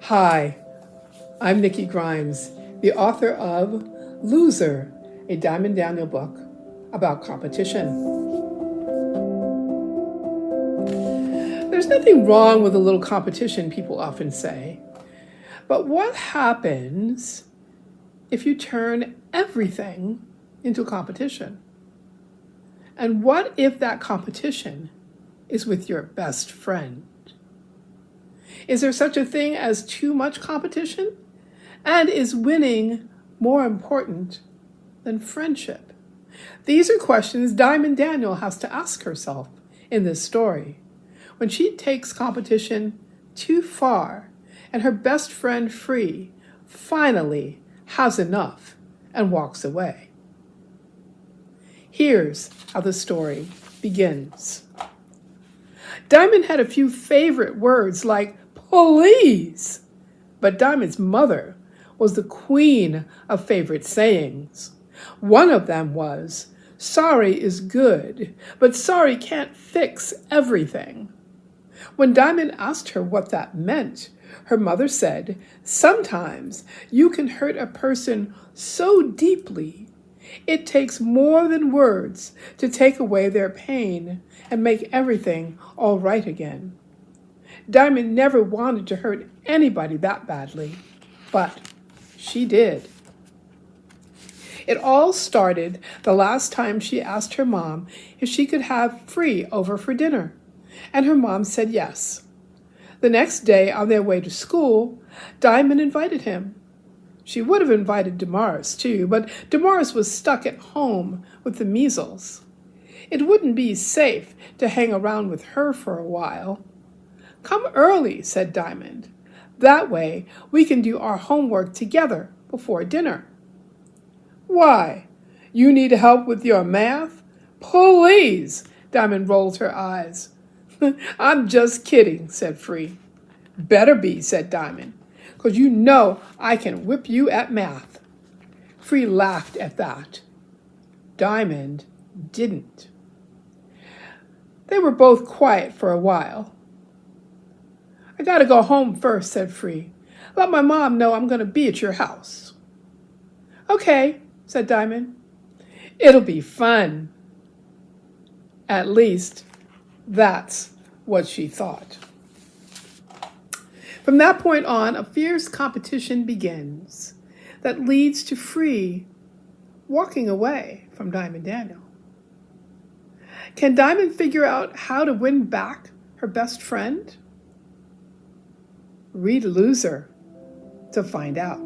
Hi, I'm Nikki Grimes, the author of Loser, a Dyamonde Daniel book about competition. There's nothing wrong with a little competition, people often say. But what happens if you turn everything into a competition? And what if that competition is with your best friend? Is there such a thing as too much competition? And is winning more important than friendship? These are questions Dyamonde Daniel has to ask herself in this story. When she takes competition too far and her best friend Free finally has enough and walks away. Here's how the story begins. Dyamonde had a few favorite words like please, but Dyamonde's mother was the queen of favorite sayings. One of them was, sorry is good, but sorry can't fix everything. When Dyamonde asked her what that meant, her mother said, sometimes you can hurt a person so deeply, it takes more than words to take away their pain and make everything all right again. Dyamonde never wanted to hurt anybody that badly, but she did. It all started the last time she asked her mom if she could have Free over for dinner, and her mom said yes. The next day, on their way to school, Dyamonde invited him. She would have invited Damaris too, but Damaris was stuck at home with the measles. It wouldn't be safe to hang around with her for a while. Come early, said Dyamonde. That way we can do our homework together before dinner. Why? You need help with your math? Please, Dyamonde rolled her eyes. I'm just kidding, said Free. Better be, said Dyamonde, because you know I can whip you at math. Free laughed at that. Dyamonde didn't. They were both quiet for a while. I gotta go home first, said Free. Let my mom know I'm gonna be at your house. Okay, said Dyamonde. It'll be fun. At least, that's what she thought. From that point on, a fierce competition begins that leads to Free walking away from Dyamonde Daniel. Can Dyamonde figure out how to win back her best friend? Read Loser to find out.